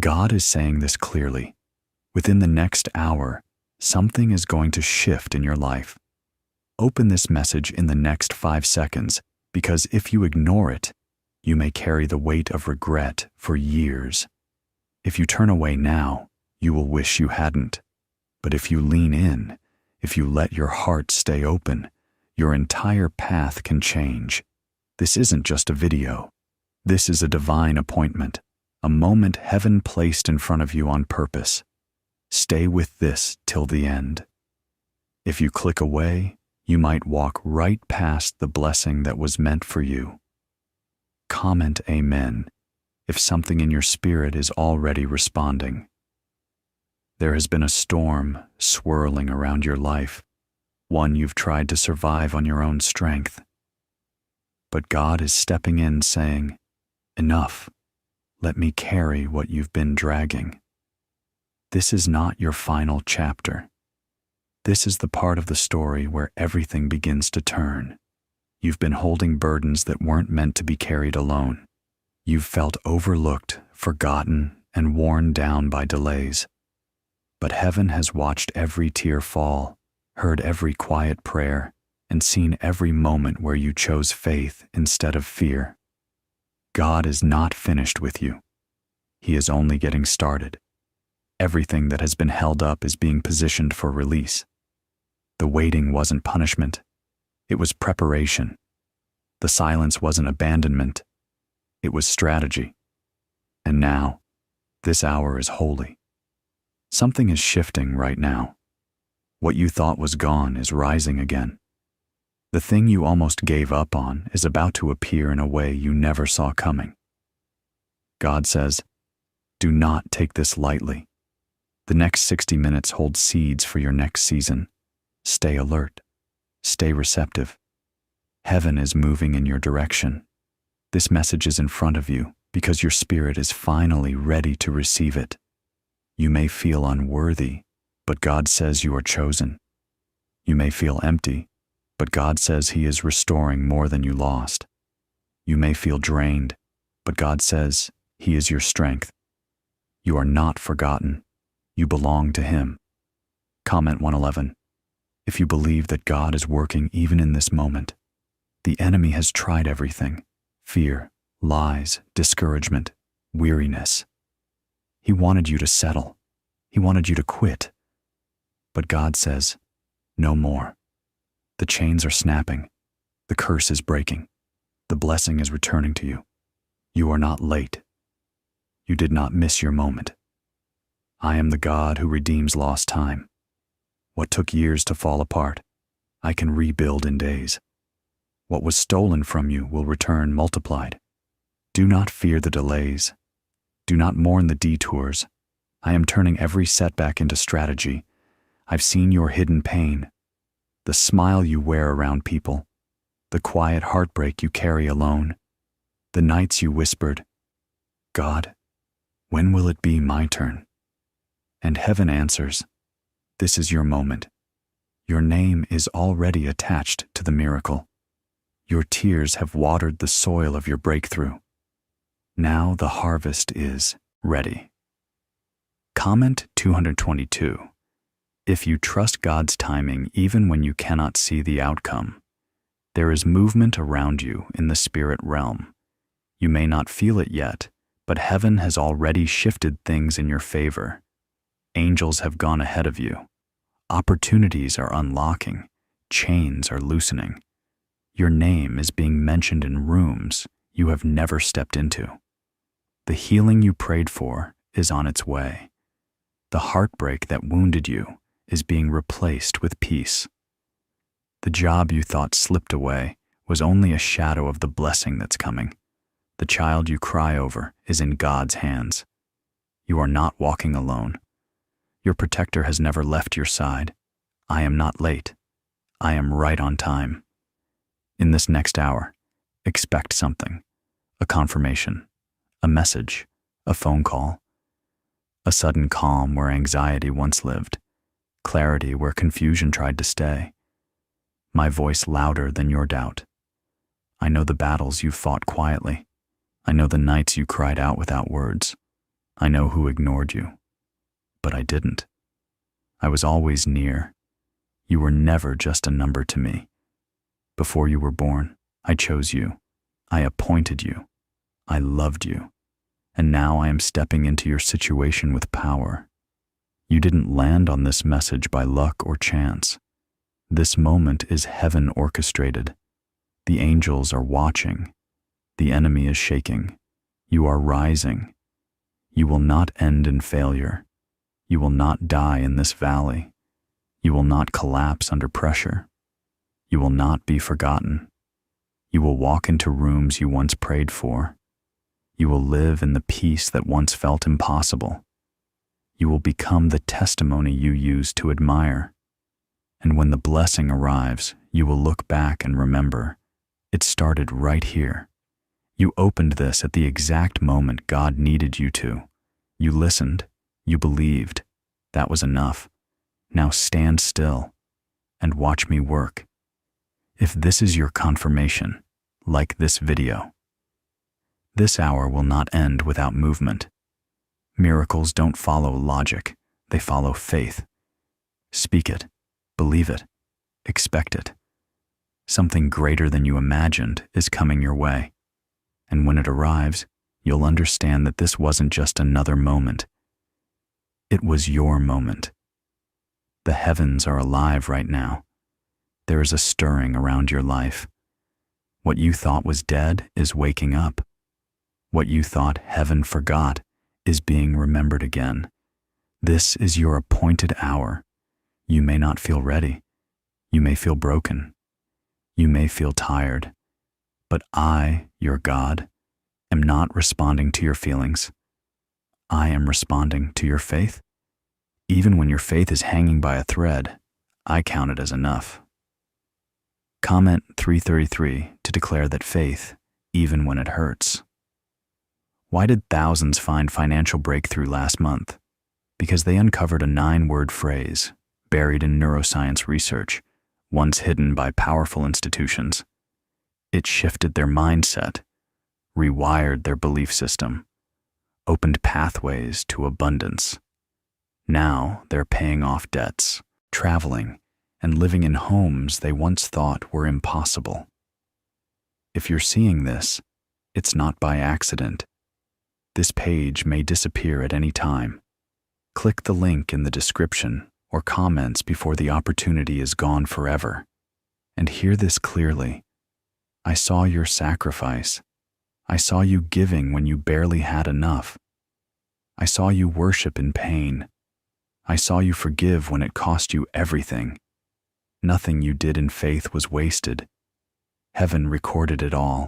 God is saying this clearly. Within the next hour, something is going to shift in your life. Open this message in the next 5 seconds, because if you ignore it, you may carry the weight of regret for years. If you turn away now, you will wish you hadn't. But if you lean in, if you let your heart stay open, your entire path can change. This isn't just a video. This is a divine appointment, a moment heaven placed in front of you on purpose. Stay with this till the end. If you click away, you might walk right past the blessing that was meant for you. Comment Amen if something in your spirit is already responding. There has been a storm swirling around your life, one you've tried to survive on your own strength. But God is stepping in saying, "Enough. Let me carry what you've been dragging." This is not your final chapter. This is the part of the story where everything begins to turn. You've been holding burdens that weren't meant to be carried alone. You've felt overlooked, forgotten, and worn down by delays. But heaven has watched every tear fall, heard every quiet prayer, and seen every moment where you chose faith instead of fear. God is not finished with you. He is only getting started. Everything that has been held up is being positioned for release. The waiting wasn't punishment. It was preparation. The silence wasn't abandonment. It was strategy. And now, this hour is holy. Something is shifting right now. What you thought was gone is rising again. The thing you almost gave up on is about to appear in a way you never saw coming. God says, "Do not take this lightly. The next 60 minutes hold seeds for your next season. Stay alert. Stay receptive. Heaven is moving in your direction. This message is in front of you because your spirit is finally ready to receive it. You may feel unworthy, but God says you are chosen. You may feel empty, but God says He is restoring more than you lost. You may feel drained, but God says He is your strength. You are not forgotten. You belong to Him." Comment 111. If you believe that God is working even in this moment, the enemy has tried everything: fear, lies, discouragement, weariness. He wanted you to settle. He wanted you to quit. But God says, "No more." The chains are snapping. The curse is breaking. The blessing is returning to you. You are not late. You did not miss your moment. I am the God who redeems lost time. What took years to fall apart, I can rebuild in days. What was stolen from you will return multiplied. Do not fear the delays. Do not mourn the detours. I am turning every setback into strategy. I've seen your hidden pain, the smile you wear around people, the quiet heartbreak you carry alone, the nights you whispered, "God, when will it be my turn?" And heaven answers, "This is your moment. Your name is already attached to the miracle. Your tears have watered the soil of your breakthrough. Now the harvest is ready." Comment 222. If you trust God's timing even when you cannot see the outcome, there is movement around you in the spirit realm. You may not feel it yet, but heaven has already shifted things in your favor. Angels have gone ahead of you. Opportunities are unlocking. Chains are loosening. Your name is being mentioned in rooms you have never stepped into. The healing you prayed for is on its way. The heartbreak that wounded you is being replaced with peace. The job you thought slipped away was only a shadow of the blessing that's coming. The child you cry over is in God's hands. You are not walking alone. Your protector has never left your side. I am not late. I am right on time. In this next hour, expect something: a confirmation, a message, a phone call, a sudden calm where anxiety once lived, clarity where confusion tried to stay, my voice louder than your doubt. I know the battles you fought quietly. I know the nights you cried out without words. I know who ignored you, but I didn't. I was always near. You were never just a number to me. Before you were born, I chose you. I appointed you. I loved you. And now I am stepping into your situation with power. You didn't land on this message by luck or chance. This moment is heaven orchestrated. The angels are watching. The enemy is shaking. You are rising. You will not end in failure. You will not die in this valley. You will not collapse under pressure. You will not be forgotten. You will walk into rooms you once prayed for. You will live in the peace that once felt impossible. You will become the testimony you used to admire. And when the blessing arrives, you will look back and remember, it started right here. You opened this at the exact moment God needed you to. You listened. You believed. That was enough. Now stand still and watch me work. If this is your confirmation, like this video. This hour will not end without movement. Miracles don't follow logic, they follow faith. Speak it, believe it, expect it. Something greater than you imagined is coming your way. And when it arrives, you'll understand that this wasn't just another moment. It was your moment. The heavens are alive right now. There is a stirring around your life. What you thought was dead is waking up. What you thought heaven forgot is being remembered again. This is your appointed hour. You may not feel ready. You may feel broken. You may feel tired. But I, your God, am not responding to your feelings. I am responding to your faith. Even when your faith is hanging by a thread, I count it as enough. Comment 333 to declare that faith, even when it hurts. Why did thousands find financial breakthrough last month? Because they uncovered a 9-word phrase buried in neuroscience research, once hidden by powerful institutions. It shifted their mindset, rewired their belief system, opened pathways to abundance. Now they're paying off debts, traveling, and living in homes they once thought were impossible. If you're seeing this, it's not by accident. This page may disappear at any time. Click the link in the description or comments before the opportunity is gone forever. And hear this clearly. I saw your sacrifice. I saw you giving when you barely had enough. I saw you worship in pain. I saw you forgive when it cost you everything. Nothing you did in faith was wasted. Heaven recorded it all.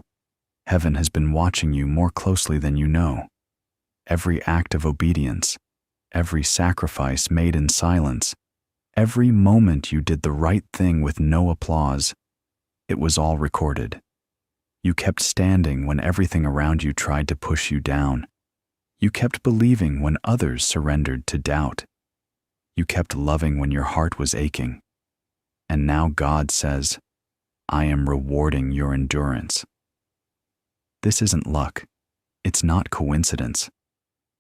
Heaven has been watching you more closely than you know. Every act of obedience, every sacrifice made in silence, every moment you did the right thing with no applause, it was all recorded. You kept standing when everything around you tried to push you down. You kept believing when others surrendered to doubt. You kept loving when your heart was aching. And now God says, I am rewarding your endurance. This isn't luck. It's not coincidence.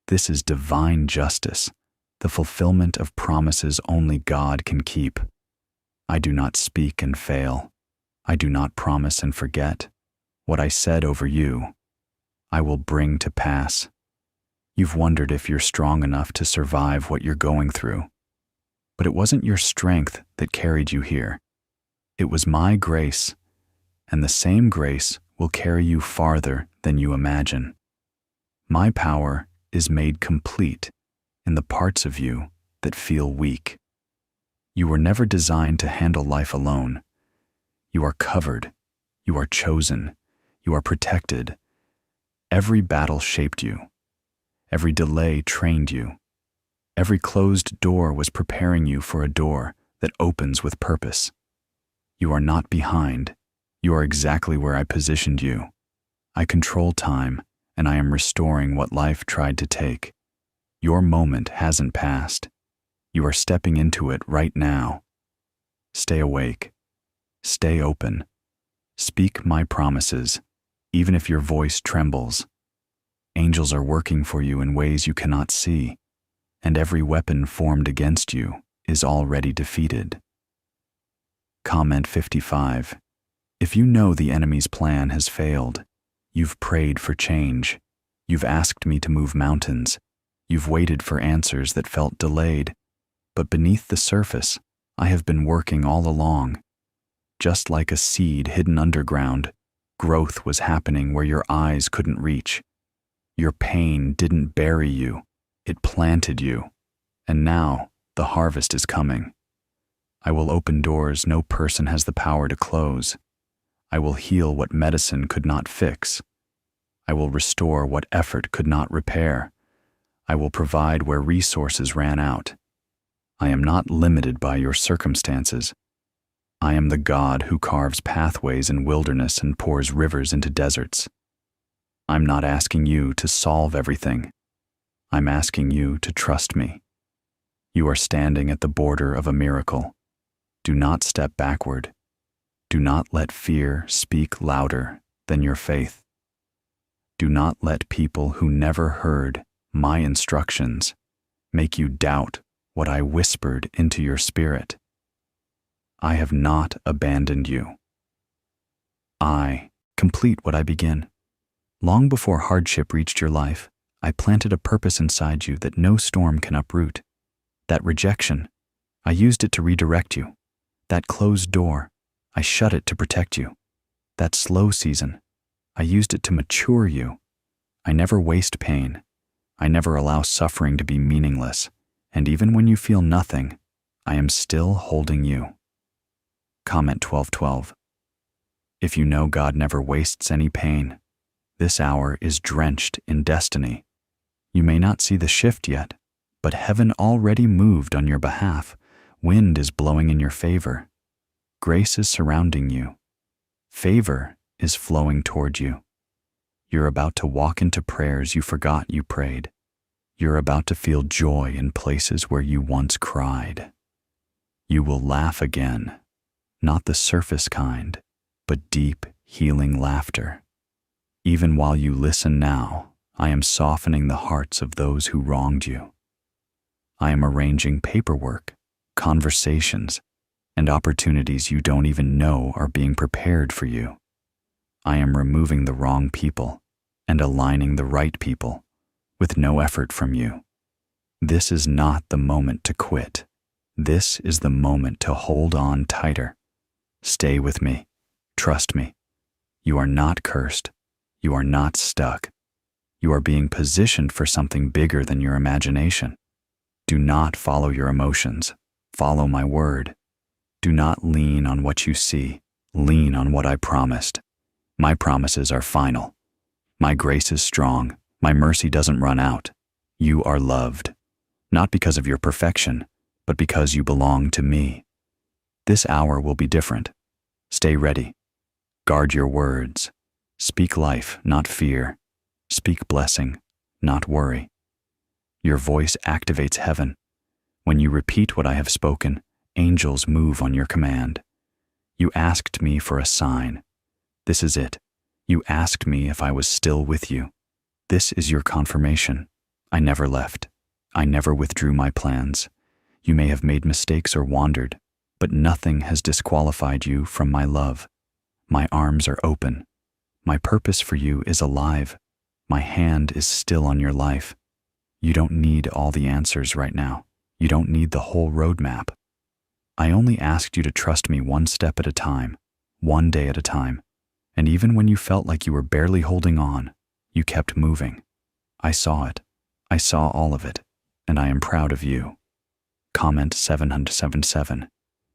This is divine justice, the fulfillment of promises only God can keep. I do not speak and fail. I do not promise and forget. What I said over you, I will bring to pass. You've wondered if you're strong enough to survive what you're going through. But it wasn't your strength that carried you here. It was my grace, and the same grace will carry you farther than you imagine. My power is made complete in the parts of you that feel weak. You were never designed to handle life alone. You are covered. You are chosen. You are protected. Every battle shaped you. Every delay trained you. Every closed door was preparing you for a door that opens with purpose. You are not behind. You are exactly where I positioned you. I control time, and I am restoring what life tried to take. Your moment hasn't passed. You are stepping into it right now. Stay awake. Stay open. Speak my promises, even if your voice trembles. Angels are working for you in ways you cannot see, and every weapon formed against you is already defeated. Comment 55. If you know the enemy's plan has failed, you've prayed for change, you've asked me to move mountains, you've waited for answers that felt delayed, but beneath the surface, I have been working all along. Just like a seed hidden underground, growth was happening where your eyes couldn't reach. Your pain didn't bury you, it planted you. And now, the harvest is coming. I will open doors no person has the power to close. I will heal what medicine could not fix. I will restore what effort could not repair. I will provide where resources ran out. I am not limited by your circumstances. I am the God who carves pathways in wilderness and pours rivers into deserts. I'm not asking you to solve everything. I'm asking you to trust me. You are standing at the border of a miracle. Do not step backward. Do not let fear speak louder than your faith. Do not let people who never heard my instructions make you doubt what I whispered into your spirit. I have not abandoned you. I complete what I begin. Long before hardship reached your life, I planted a purpose inside you that no storm can uproot. That rejection, I used it to redirect you. That closed door, I shut it to protect you. That slow season, I used it to mature you. I never waste pain. I never allow suffering to be meaningless. And even when you feel nothing, I am still holding you. Comment 12:12. If you know God never wastes any pain, this hour is drenched in destiny. You may not see the shift yet, but heaven already moved on your behalf. Wind is blowing in your favor. Grace is surrounding you. Favor is flowing toward you. You're about to walk into prayers you forgot you prayed. You're about to feel joy in places where you once cried. You will laugh again, not the surface kind, but deep, healing laughter. Even while you listen now, I am softening the hearts of those who wronged you. I am arranging paperwork, conversations, and opportunities you don't even know are being prepared for you. I am removing the wrong people and aligning the right people with no effort from you. This is not the moment to quit. This is the moment to hold on tighter. Stay with me. Trust me. You are not cursed. You are not stuck. You are being positioned for something bigger than your imagination. Do not follow your emotions. Follow my word. Do not lean on what you see. Lean on what I promised. My promises are final. My grace is strong. My mercy doesn't run out. You are loved, not because of your perfection, but because you belong to me. This hour will be different. Stay ready. Guard your words. Speak life, not fear. Speak blessing, not worry. Your voice activates heaven. When you repeat what I have spoken, angels move on your command. You asked me for a sign. This is it. You asked me if I was still with you. This is your confirmation. I never left. I never withdrew my plans. You may have made mistakes or wandered, but nothing has disqualified you from my love. My arms are open. My purpose for you is alive. My hand is still on your life. You don't need all the answers right now. You don't need the whole roadmap. I only asked you to trust me one step at a time, one day at a time. And even when you felt like you were barely holding on, you kept moving. I saw it. I saw all of it, and I am proud of you. Comment 777.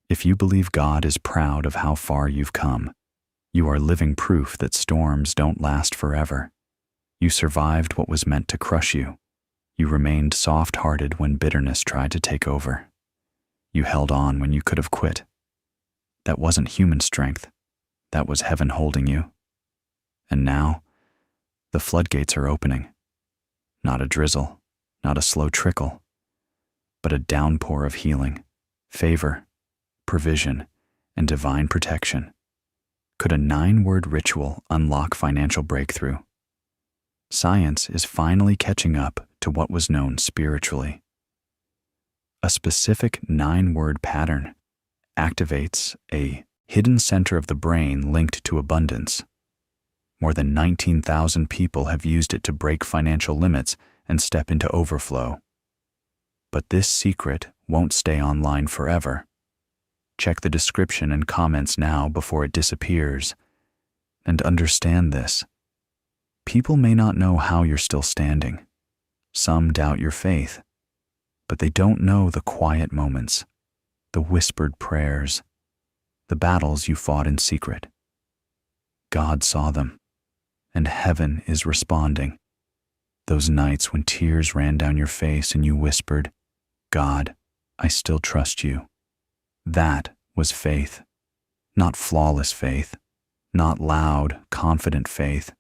If you believe God is proud of how far you've come, you are living proof that storms don't last forever. You survived what was meant to crush you. You remained soft-hearted when bitterness tried to take over. You held on when you could have quit. That wasn't human strength. That was heaven holding you. And now, the floodgates are opening. Not a drizzle, not a slow trickle, but a downpour of healing, favor, provision, and divine protection. Could a 9-word ritual unlock financial breakthrough? Science is finally catching up to what was known spiritually. A specific 9-word pattern activates a hidden center of the brain linked to abundance. More than 19,000 people have used it to break financial limits and step into overflow. But this secret won't stay online forever. Check the description and comments now before it disappears. And understand this. People may not know how you're still standing. Some doubt your faith. But they don't know the quiet moments, the whispered prayers, the battles you fought in secret. God saw them, and heaven is responding. Those nights when tears ran down your face and you whispered, "God, I still trust you." That was faith. Not flawless faith, not loud, confident faith,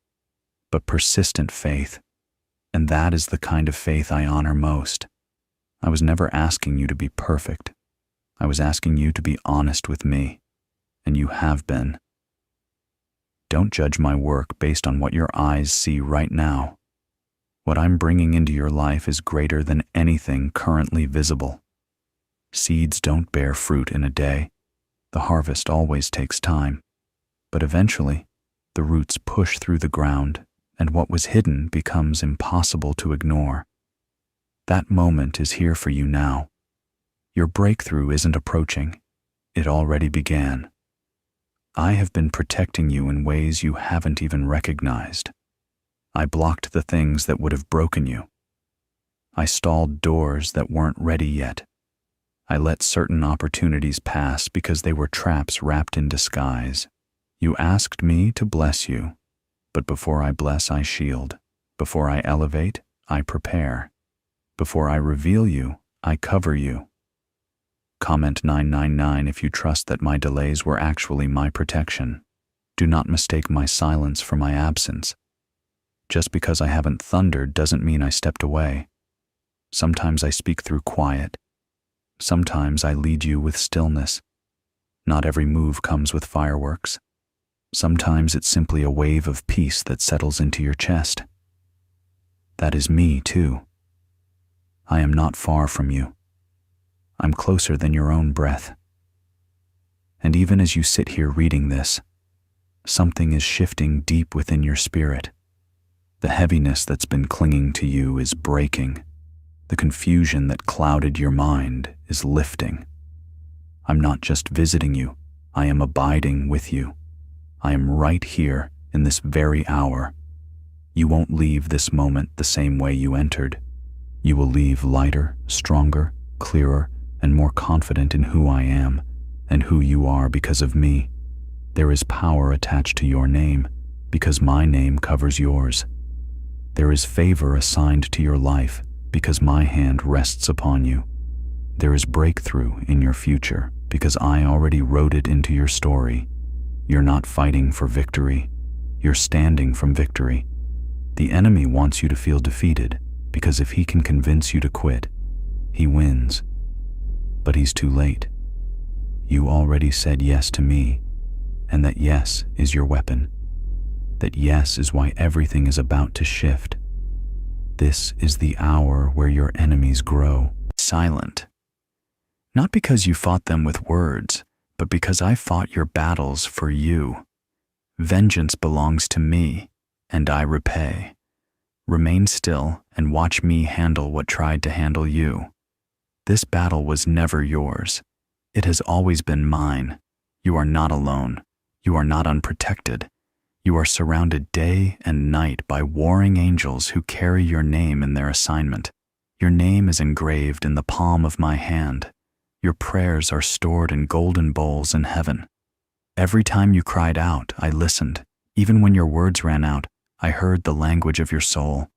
but persistent faith. And that is the kind of faith I honor most. I was never asking you to be perfect. I was asking you to be honest with me, and you have been. Don't judge my work based on what your eyes see right now. What I'm bringing into your life is greater than anything currently visible. Seeds don't bear fruit in a day. The harvest always takes time. But eventually, the roots push through the ground, and what was hidden becomes impossible to ignore. That moment is here for you now. Your breakthrough isn't approaching. It already began. I have been protecting you in ways you haven't even recognized. I blocked the things that would have broken you. I stalled doors that weren't ready yet. I let certain opportunities pass because they were traps wrapped in disguise. You asked me to bless you, but before I bless, I shield. Before I elevate, I prepare. Before I reveal you, I cover you. Comment 999 if you trust that my delays were actually my protection. Do not mistake my silence for my absence. Just because I haven't thundered doesn't mean I stepped away. Sometimes I speak through quiet. Sometimes I lead you with stillness. Not every move comes with fireworks. Sometimes it's simply a wave of peace that settles into your chest. That is me, too. I am not far from you. I'm closer than your own breath. And even as you sit here reading this, something is shifting deep within your spirit. The heaviness that's been clinging to you is breaking. The confusion that clouded your mind is lifting. I'm not just visiting you, I am abiding with you. I am right here in this very hour. You won't leave this moment the same way you entered. You will leave lighter, stronger, clearer, and more confident in who I am and who you are because of me. There is power attached to your name because my name covers yours. There is favor assigned to your life because my hand rests upon you. There is breakthrough in your future because I already wrote it into your story. You're not fighting for victory. You're standing from victory. The enemy wants you to feel defeated because if he can convince you to quit, he wins. But he's too late. You already said yes to me, and that yes is your weapon. That yes is why everything is about to shift. This is the hour where your enemies grow silent. Not because you fought them with words, but because I fought your battles for you. Vengeance belongs to me, and I repay. Remain still and watch me handle what tried to handle you. This battle was never yours. It has always been mine. You are not alone. You are not unprotected. You are surrounded day and night by warring angels who carry your name in their assignment. Your name is engraved in the palm of my hand. Your prayers are stored in golden bowls in heaven. Every time you cried out, I listened. Even when your words ran out, I heard the language of your soul.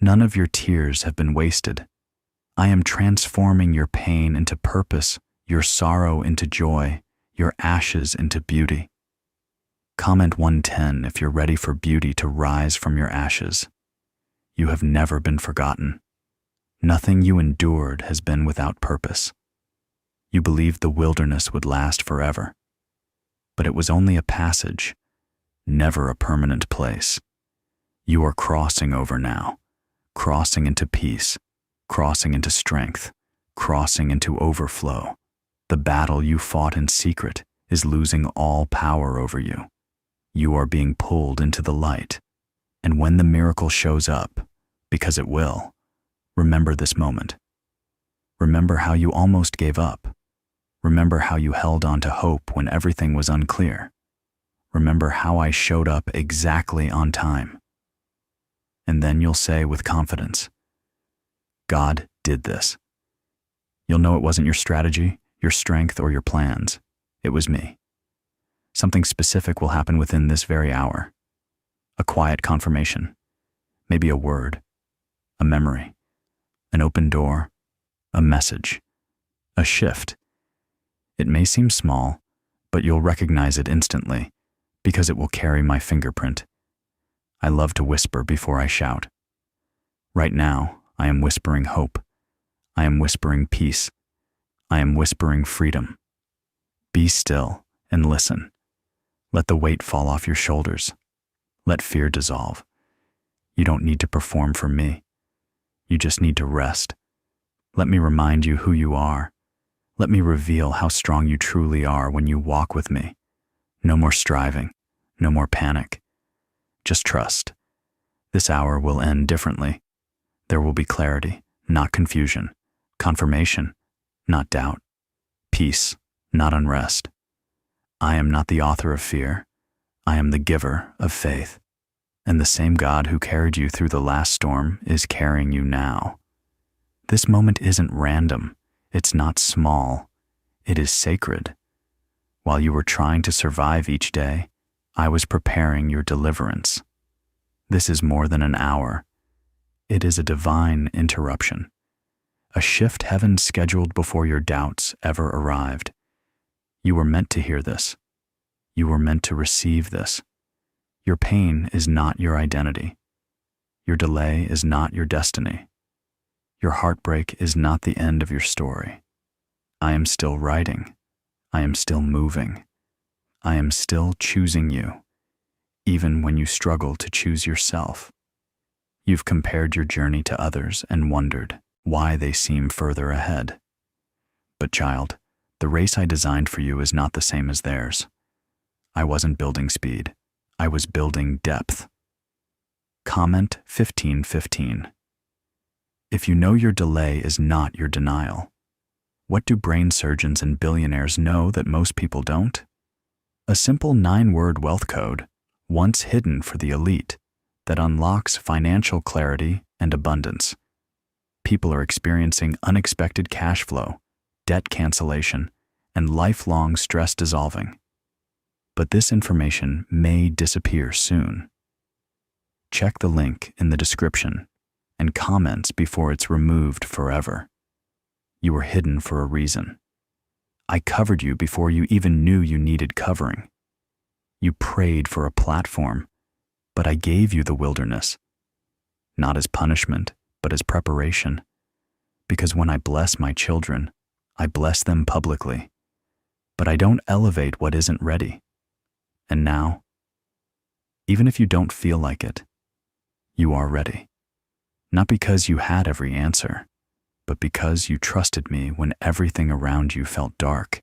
None of your tears have been wasted. I am transforming your pain into purpose, your sorrow into joy, your ashes into beauty. Comment 110 if you're ready for beauty to rise from your ashes. You have never been forgotten. Nothing you endured has been without purpose. You believed the wilderness would last forever, but it was only a passage, never a permanent place. You are crossing over now, crossing into peace, crossing into strength, crossing into overflow. The battle you fought in secret is losing all power over you. You are being pulled into the light. And when the miracle shows up, because it will, remember this moment. Remember how you almost gave up. Remember how you held on to hope when everything was unclear. Remember how I showed up exactly on time. And then you'll say with confidence, God did this. You'll know it wasn't your strategy, your strength, or your plans. It was me. Something specific will happen within this very hour. A quiet confirmation, maybe a word, a memory, an open door, a message, a shift. It may seem small, but you'll recognize it instantly because it will carry my fingerprint. I love to whisper before I shout. Right now, I am whispering hope. I am whispering peace. I am whispering freedom. Be still and listen. Let the weight fall off your shoulders. Let fear dissolve. You don't need to perform for me. You just need to rest. Let me remind you who you are. Let me reveal how strong you truly are when you walk with me. No more striving, no more panic. Just trust. This hour will end differently. There will be clarity, not confusion. Confirmation, not doubt. Peace, not unrest. I am not the author of fear. I am the giver of faith. And the same God who carried you through the last storm is carrying you now. This moment isn't random. It's not small. It is sacred. While you were trying to survive each day, I was preparing your deliverance. This is more than an hour. It is a divine interruption. A shift heaven scheduled before your doubts ever arrived. You were meant to hear this. You were meant to receive this. Your pain is not your identity. Your delay is not your destiny. Your heartbreak is not the end of your story. I am still writing. I am still moving. I am still choosing you, even when you struggle to choose yourself. You've compared your journey to others and wondered why they seem further ahead. But child, the race I designed for you is not the same as theirs. I wasn't building speed. I was building depth. Comment 1515. If you know your delay is not your denial, what do brain surgeons and billionaires know that most people don't? A simple 9-word wealth code, once hidden for the elite, that unlocks financial clarity and abundance. People are experiencing unexpected cash flow, debt cancellation, and lifelong stress dissolving. But this information may disappear soon. Check the link in the description and comments before it's removed forever. You were hidden for a reason. I covered you before you even knew you needed covering. You prayed for a platform, but I gave you the wilderness, not as punishment, but as preparation. Because when I bless my children, I bless them publicly, but I don't elevate what isn't ready. And now, even if you don't feel like it, you are ready. Not because you had every answer, but because you trusted me when everything around you felt dark.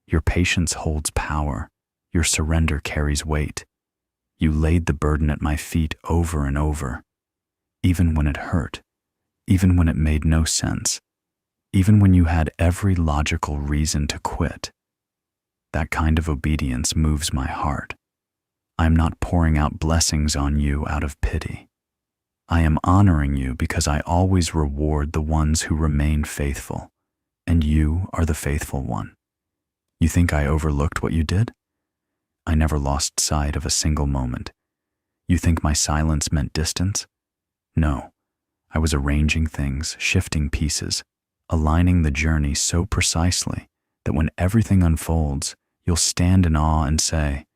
Your patience holds power. Your surrender carries weight. You laid the burden at my feet over and over, even when it hurt, even when it made no sense, even when you had every logical reason to quit. That kind of obedience moves my heart. I'm not pouring out blessings on you out of pity. I am honoring you because I always reward the ones who remain faithful, and you are the faithful one. You think I overlooked what you did? I never lost sight of a single moment. You think my silence meant distance? No, I was arranging things, shifting pieces, aligning the journey so precisely that when everything unfolds, you'll stand in awe and say,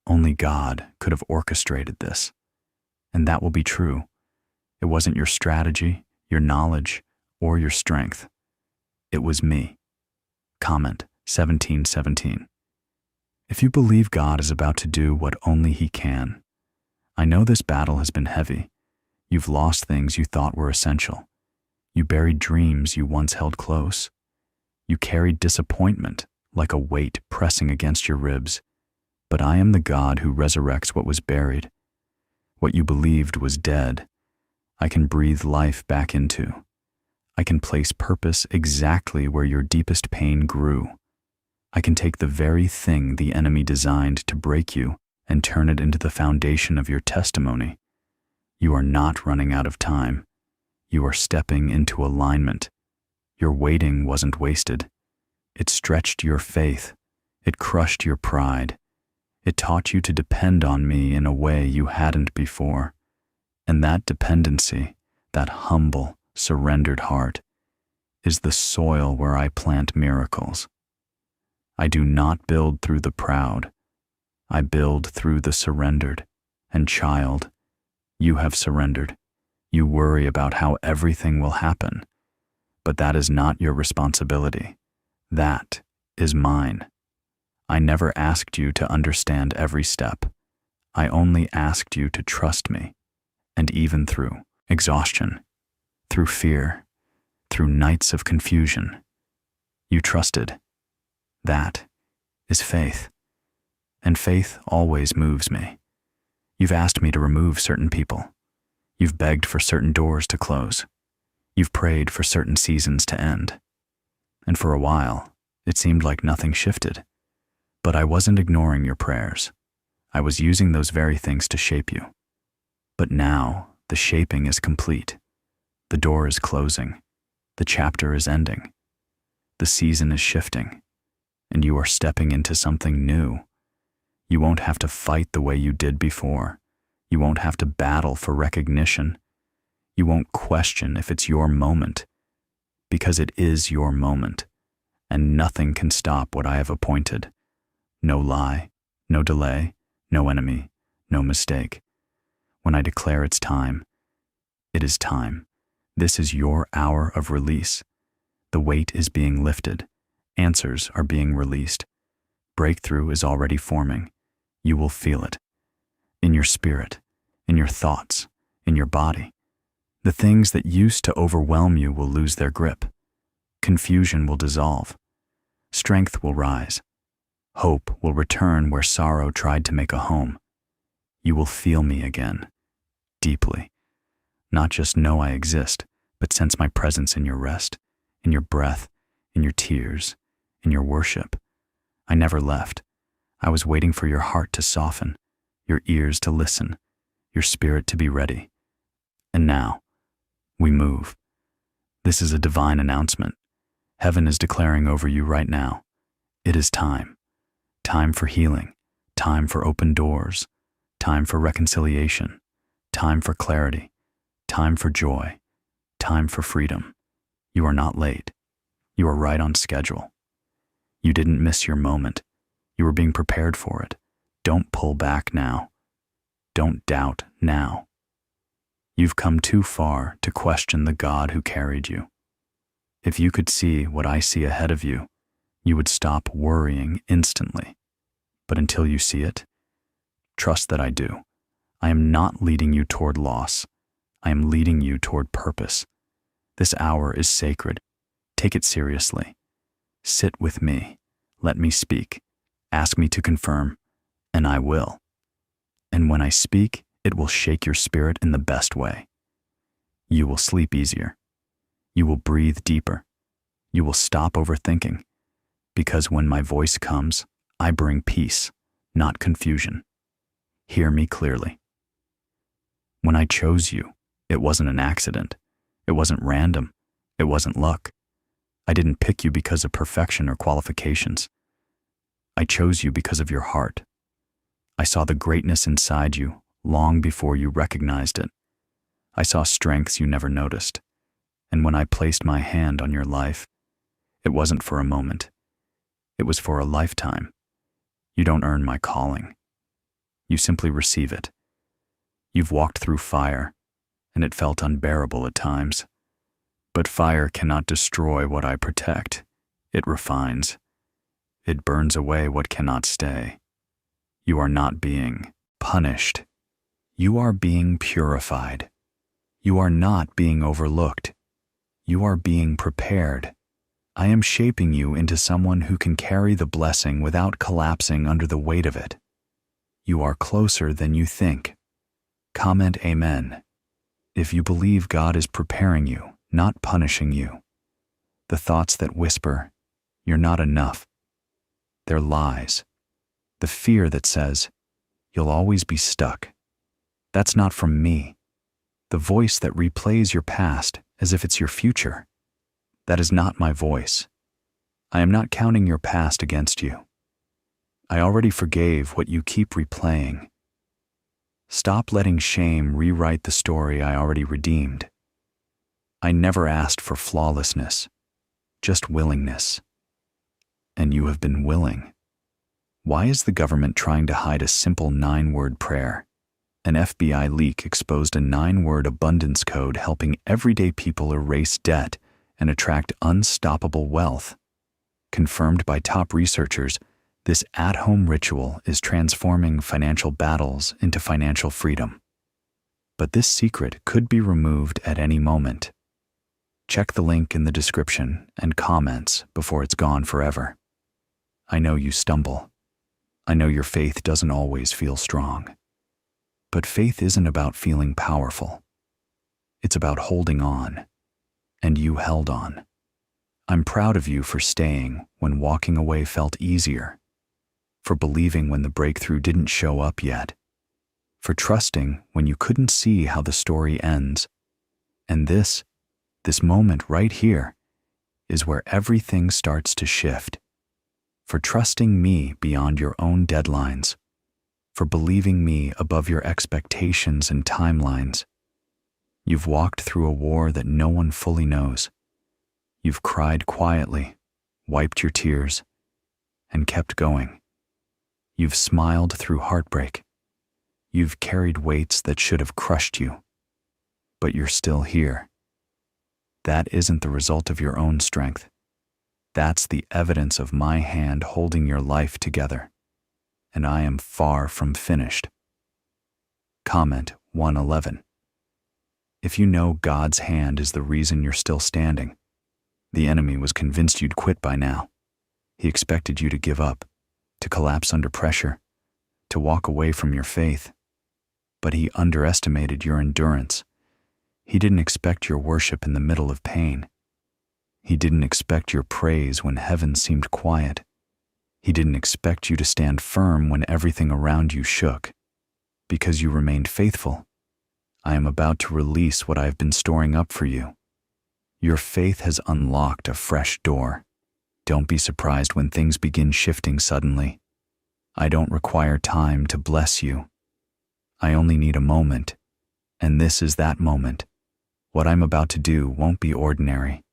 only God could have orchestrated this. And that will be true. It wasn't your strategy, your knowledge, or your strength. It was me. Comment 1717. If you believe God is about to do what only He can, I know this battle has been heavy. You've lost things you thought were essential. You buried dreams you once held close. You carried disappointment like a weight pressing against your ribs. But I am the God who resurrects what was buried. What you believed was dead, I can breathe life back into. I can place purpose exactly where your deepest pain grew. I can take the very thing the enemy designed to break you and turn it into the foundation of your testimony. You are not running out of time. You are stepping into alignment. Your waiting wasn't wasted. It stretched your faith. It crushed your pride. It taught you to depend on me in a way you hadn't before. And that dependency, that humble, surrendered heart, is the soil where I plant miracles. I do not build through the proud. I build through the surrendered. And child, you have surrendered. You worry about how everything will happen. But that is not your responsibility. That is mine. I never asked you to understand every step. I only asked you to trust me. And even through exhaustion, through fear, through nights of confusion, you trusted. That is faith. And faith always moves me. You've asked me to remove certain people. You've begged for certain doors to close. You've prayed for certain seasons to end. And for a while, it seemed like nothing shifted. But I wasn't ignoring your prayers. I was using those very things to shape you. But now, the shaping is complete. The door is closing. The chapter is ending. The season is shifting. And you are stepping into something new. You won't have to fight the way you did before. You won't have to battle for recognition. You won't question if it's your moment, because it is your moment, and nothing can stop what I have appointed. No lie, no delay, no enemy, no mistake. When I declare it's time, it is time. This is your hour of release. The weight is being lifted. Answers are being released. Breakthrough is already forming. You will feel it. In your spirit, in your thoughts, in your body. The things that used to overwhelm you will lose their grip. Confusion will dissolve. Strength will rise. Hope will return where sorrow tried to make a home. You will feel me again, deeply. Not just know I exist, but sense my presence in your rest, in your breath, in your tears, in your worship. I never left. I was waiting for your heart to soften, your ears to listen, your spirit to be ready. And now, we move. This is a divine announcement. Heaven is declaring over you right now. It is time. Time for healing. Time for open doors. Time for reconciliation. Time for clarity. Time for joy. Time for freedom. You are not late. You are right on schedule. You didn't miss your moment. You were being prepared for it. Don't pull back now. Don't doubt now. You've come too far to question the God who carried you. If you could see what I see ahead of you, you would stop worrying instantly. But until you see it, trust that I do. I am not leading you toward loss. I am leading you toward purpose. This hour is sacred. Take it seriously. Sit with me. Let me speak. Ask me to confirm, and I will. And when I speak, it will shake your spirit in the best way. You will sleep easier. You will breathe deeper. You will stop overthinking. Because when my voice comes, I bring peace, not confusion. Hear me clearly. When I chose you, it wasn't an accident. It wasn't random. It wasn't luck. I didn't pick you because of perfection or qualifications. I chose you because of your heart. I saw the greatness inside you long before you recognized it. I saw strengths you never noticed. And when I placed my hand on your life, it wasn't for a moment. It was for a lifetime. You don't earn my calling. You simply receive it. You've walked through fire, and it felt unbearable at times. But fire cannot destroy what I protect. It refines. It burns away what cannot stay. You are not being punished. You are being purified. You are not being overlooked. You are being prepared. I am shaping you into someone who can carry the blessing without collapsing under the weight of it. You are closer than you think. Comment Amen if you believe God is preparing you, not punishing you. The thoughts that whisper, "You're not enough," they're lies. The fear that says, "You'll always be stuck," that's not from me. The voice that replays your past as if it's your future, that is not my voice. I am not counting your past against you. I already forgave what you keep replaying. Stop letting shame rewrite the story I already redeemed. I never asked for flawlessness, just willingness. And you have been willing. Why is the government trying to hide a simple 9-word prayer? An FBI leak exposed a 9-word abundance code helping everyday people erase debt and attract unstoppable wealth. Confirmed by top researchers, this at-home ritual is transforming financial battles into financial freedom. But this secret could be removed at any moment. Check the link in the description and comments before it's gone forever. I know you stumble. I know your faith doesn't always feel strong. But faith isn't about feeling powerful. It's about holding on. And you held on. I'm proud of you for staying when walking away felt easier, for believing when the breakthrough didn't show up yet, for trusting when you couldn't see how the story ends. And this moment right here is where everything starts to shift. For trusting me beyond your own deadlines, for believing me above your expectations and timelines. You've walked through a war that no one fully knows. You've cried quietly, wiped your tears, and kept going. You've smiled through heartbreak. You've carried weights that should have crushed you. But you're still here. That isn't the result of your own strength. That's the evidence of my hand holding your life together. And I am far from finished. Comment 111. If you know God's hand is the reason you're still standing, the enemy was convinced you'd quit by now. He expected you to give up, to collapse under pressure, to walk away from your faith. But he underestimated your endurance. He didn't expect your worship in the middle of pain. He didn't expect your praise when heaven seemed quiet. He didn't expect you to stand firm when everything around you shook. Because you remained faithful, I am about to release what I have been storing up for you. Your faith has unlocked a fresh door. Don't be surprised when things begin shifting suddenly. I don't require time to bless you. I only need a moment, and this is that moment. What I'm about to do won't be ordinary.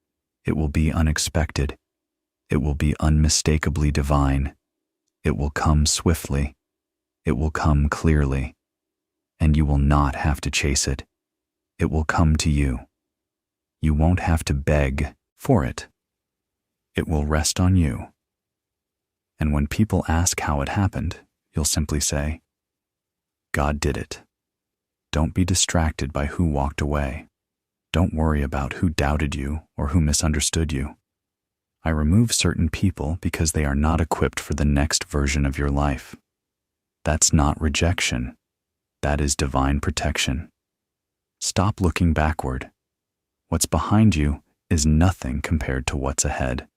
It will be unexpected. It will be unmistakably divine. It will come swiftly. It will come clearly. And you will not have to chase it. It will come to you. You won't have to beg for it. It will rest on you. And when people ask how it happened, you'll simply say, God did it. Don't be distracted by who walked away. Don't worry about who doubted you or who misunderstood you. I remove certain people because they are not equipped for the next version of your life. That's not rejection. That is divine protection. Stop looking backward. What's behind you is nothing compared to what's ahead.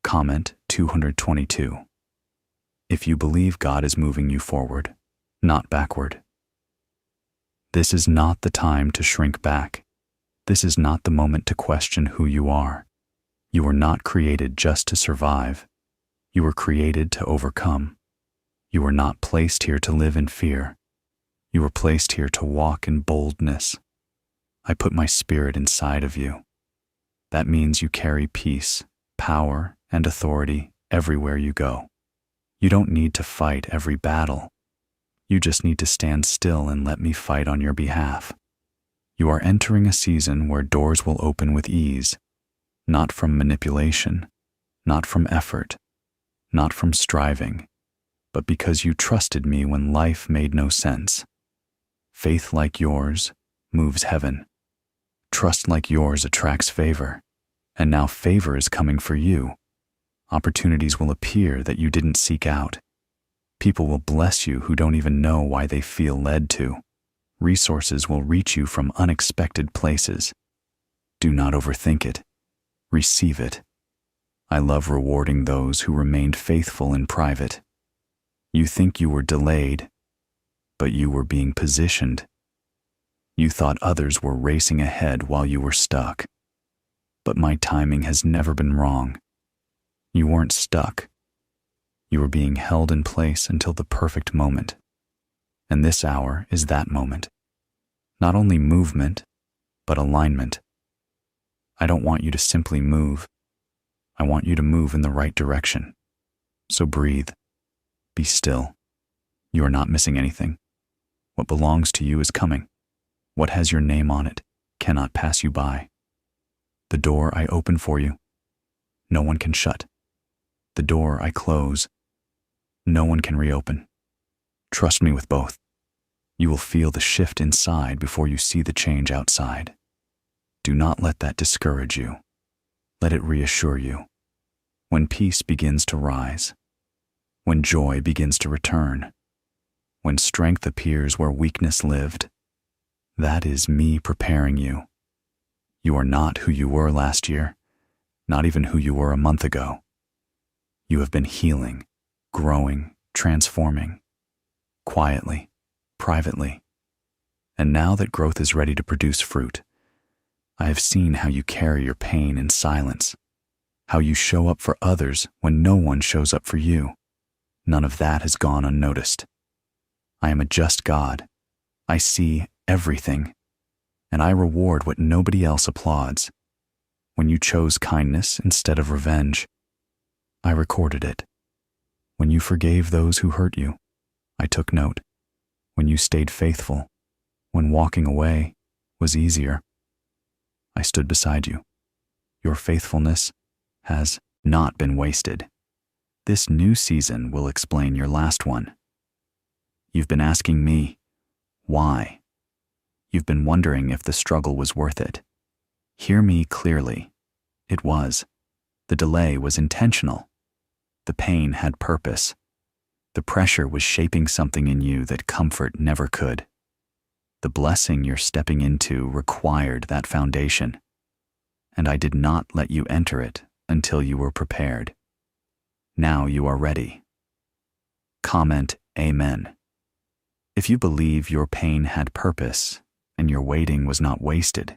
Comment 222. If you believe God is moving you forward, not backward. This is not the time to shrink back. This is not the moment to question who you are. You were not created just to survive. You were created to overcome. You were not placed here to live in fear. You were placed here to walk in boldness. I put my spirit inside of you. That means you carry peace, power, and authority everywhere you go. You don't need to fight every battle. You just need to stand still and let me fight on your behalf. You are entering a season where doors will open with ease, not from manipulation, not from effort, not from striving, but because you trusted me when life made no sense. Faith like yours moves heaven. Trust like yours attracts favor. And now favor is coming for you. Opportunities will appear that you didn't seek out. People will bless you who don't even know why they feel led to. Resources will reach you from unexpected places. Do not overthink it. Receive it. I love rewarding those who remained faithful in private. You think you were delayed, but you were being positioned. You thought others were racing ahead while you were stuck. But my timing has never been wrong. You weren't stuck. You were being held in place until the perfect moment. And this hour is that moment. Not only movement, but alignment. I don't want you to simply move. I want you to move in the right direction. So breathe. Be still. You are not missing anything. What belongs to you is coming. What has your name on it cannot pass you by. The door I open for you, no one can shut. The door I close, no one can reopen. Trust me with both. You will feel the shift inside before you see the change outside. Do not let that discourage you. Let it reassure you. When peace begins to rise, when joy begins to return, when strength appears where weakness lived, that is me preparing you. You are not who you were last year, not even who you were a month ago. You have been healing, growing, transforming, quietly, privately. And now that growth is ready to produce fruit, I have seen how you carry your pain in silence, how you show up for others when no one shows up for you. None of that has gone unnoticed. I am a just God. I see everything, and I reward what nobody else applauds. When you chose kindness instead of revenge, I recorded it. When you forgave those who hurt you, I took note. When you stayed faithful, when walking away was easier, I stood beside you. Your faithfulness has not been wasted. This new season will explain your last one. You've been asking me, why? You've been wondering if the struggle was worth it. Hear me clearly. It was. The delay was intentional. The pain had purpose. The pressure was shaping something in you that comfort never could. The blessing you're stepping into required that foundation, and I did not let you enter it until you were prepared. Now you are ready. Comment Amen. If you believe your pain had purpose and your waiting was not wasted,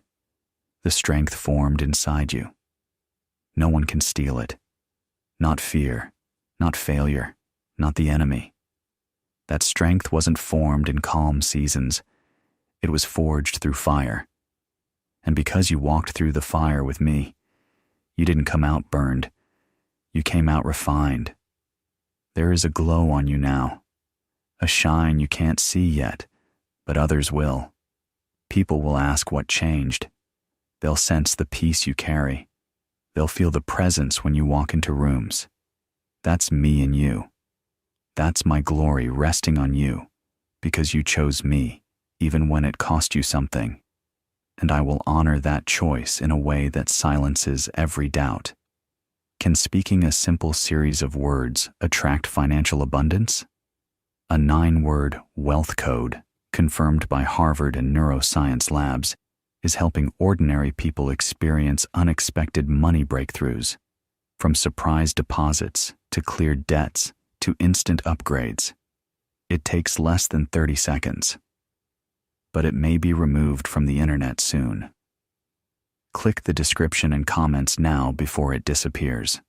the strength formed inside you. No one can steal it. Not fear, not failure, not the enemy. That strength wasn't formed in calm seasons. It was forged through fire. And because you walked through the fire with me, you didn't come out burned. You came out refined. There is a glow on you now, a shine you can't see yet, but others will. People will ask what changed. They'll sense the peace you carry. They'll feel the presence when you walk into rooms. That's me and you. That's my glory resting on you because you chose me, even when it cost you something. And I will honor that choice in a way that silences every doubt. Can speaking a simple series of words attract financial abundance? A 9-word wealth code, confirmed by Harvard and neuroscience labs, is helping ordinary people experience unexpected money breakthroughs, from surprise deposits to cleared debts to instant upgrades. It takes less than 30 seconds, but it may be removed from the internet soon. Click the description and comments now before it disappears.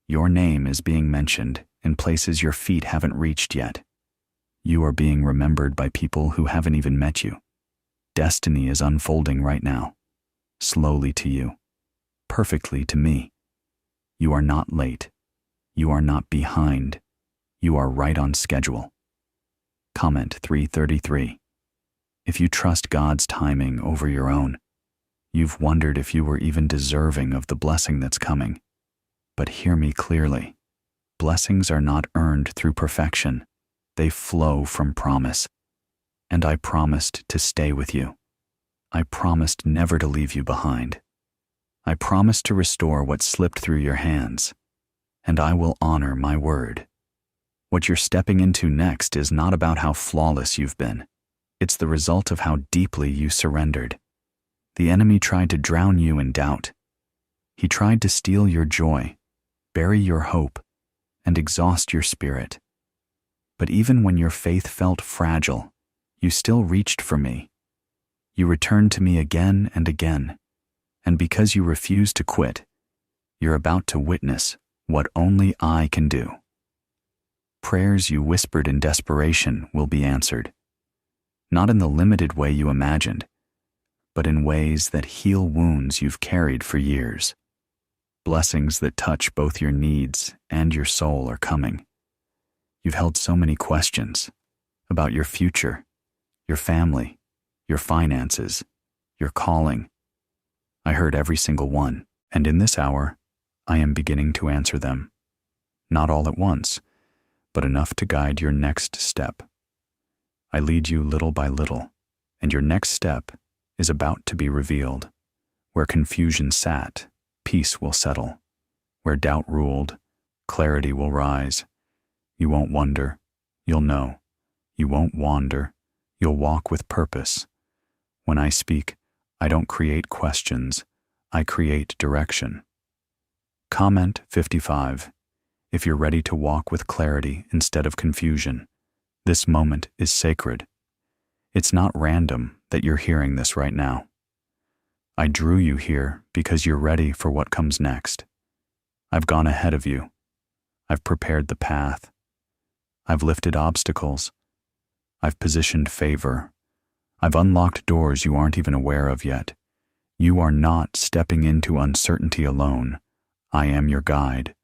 Your name is being mentioned in places your feet haven't reached yet. You are being remembered by people who haven't even met you. Destiny is unfolding right now, slowly to you, perfectly to me. You are not late. You are not behind. You are right on schedule. Comment 333. If you trust God's timing over your own, you've wondered if you were even deserving of the blessing that's coming. But hear me clearly. Blessings are not earned through perfection. They flow from promise. and I promised to stay with you. I promised never to leave you behind. I promised to restore what slipped through your hands, and I will honor my word. What you're stepping into next is not about how flawless you've been. It's the result of how deeply you surrendered. The enemy tried to drown you in doubt. He tried to steal your joy, bury your hope, and exhaust your spirit. But even when your faith felt fragile, you still reached for me. You returned to me again and again, and because you refused to quit, you're about to witness what only I can do. Prayers you whispered in desperation will be answered, not in the limited way you imagined, but in ways that heal wounds you've carried for years. Blessings that touch both your needs and your soul are coming. You've held so many questions about your future, your family, your finances, your calling. I heard every single one, and in this hour, I am beginning to answer them. Not all at once, but enough to guide your next step. I lead you little by little, and your next step is about to be revealed. Where confusion sat, peace will settle. Where doubt ruled, clarity will rise. You won't wonder, you'll know. You won't wander, you'll walk with purpose. When I speak, I don't create questions, I create direction. Comment 55. If you're ready to walk with clarity instead of confusion, this moment is sacred. It's not random that you're hearing this right now. I drew you here because you're ready for what comes next. I've gone ahead of you. I've prepared the path. I've lifted obstacles. I've positioned favor. I've unlocked doors you aren't even aware of yet. You are not stepping into uncertainty alone. I am your guide.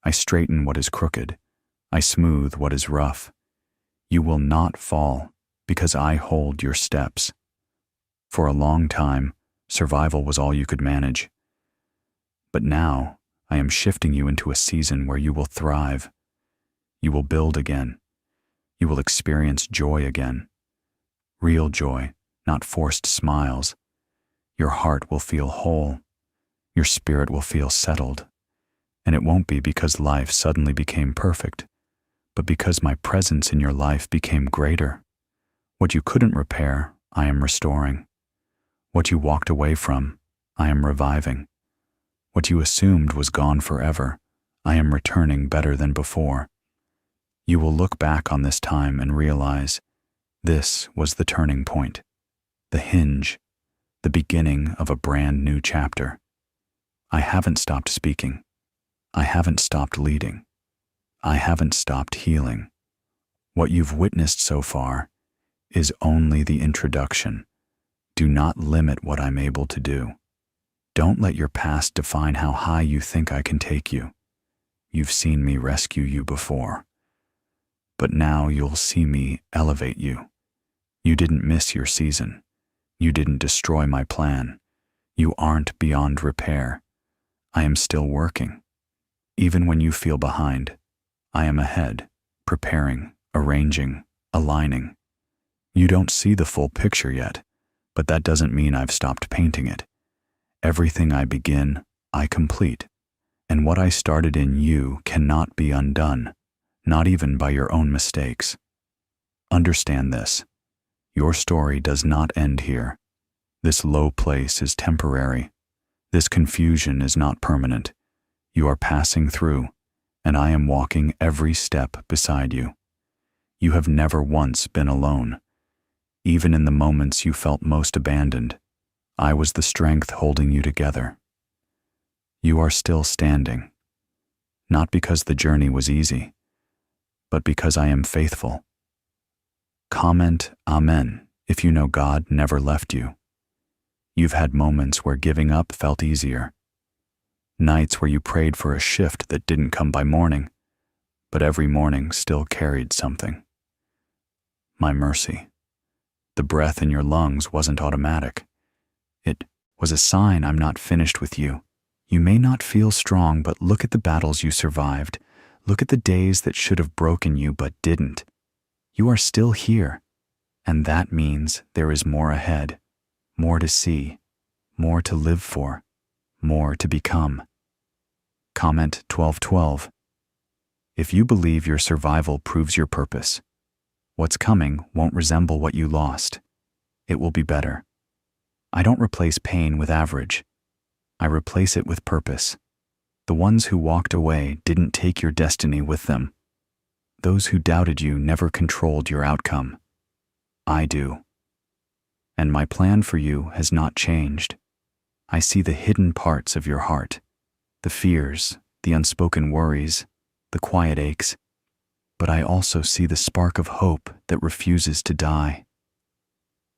I straighten what is crooked. I smooth what is rough. You will not fall because I hold your steps. For a long time, survival was all you could manage. But now, I am shifting you into a season where you will thrive. You will build again. You will experience joy again. Real joy, not forced smiles. Your heart will feel whole. Your spirit will feel settled. And it won't be because life suddenly became perfect, but because my presence in your life became greater. What you couldn't repair, I am restoring. What you walked away from, I am reviving. What you assumed was gone forever, I am returning better than before. You will look back on this time and realize this was the turning point, the hinge, the beginning of a brand new chapter. I haven't stopped speaking. I haven't stopped leading. I haven't stopped healing. What you've witnessed so far is only the introduction. Do not limit what I'm able to do. Don't let your past define how high you think I can take you. You've seen me rescue you before. But now you'll see me elevate you. You didn't miss your season. You didn't destroy my plan. You aren't beyond repair. I am still working. Even when you feel behind, I am ahead, preparing, arranging, aligning. You don't see the full picture yet, but that doesn't mean I've stopped painting it. Everything I begin, I complete. And what I started in you cannot be undone, not even by your own mistakes. Understand this. Your story does not end here. This low place is temporary. This confusion is not permanent. You are passing through, and I am walking every step beside you. You have never once been alone. Even in the moments you felt most abandoned, I was the strength holding you together. You are still standing, not because the journey was easy, but because I am faithful. Comment Amen if you know God never left you. You've had moments where giving up felt easier. Nights where you prayed for a shift that didn't come by morning, but every morning still carried something. My mercy. The breath in your lungs wasn't automatic. It was a sign I'm not finished with you. You may not feel strong, but look at the battles you survived. Look at the days that should have broken you but didn't. You are still here. And that means there is more ahead, more to see, more to live for, more to become. Comment 1212. If you believe your survival proves your purpose, what's coming won't resemble what you lost. It will be better. I don't replace pain with average. I replace it with purpose. The ones who walked away didn't take your destiny with them. Those who doubted you never controlled your outcome. I do. And my plan for you has not changed. I see the hidden parts of your heart, the fears, the unspoken worries, the quiet aches, but I also see the spark of hope that refuses to die.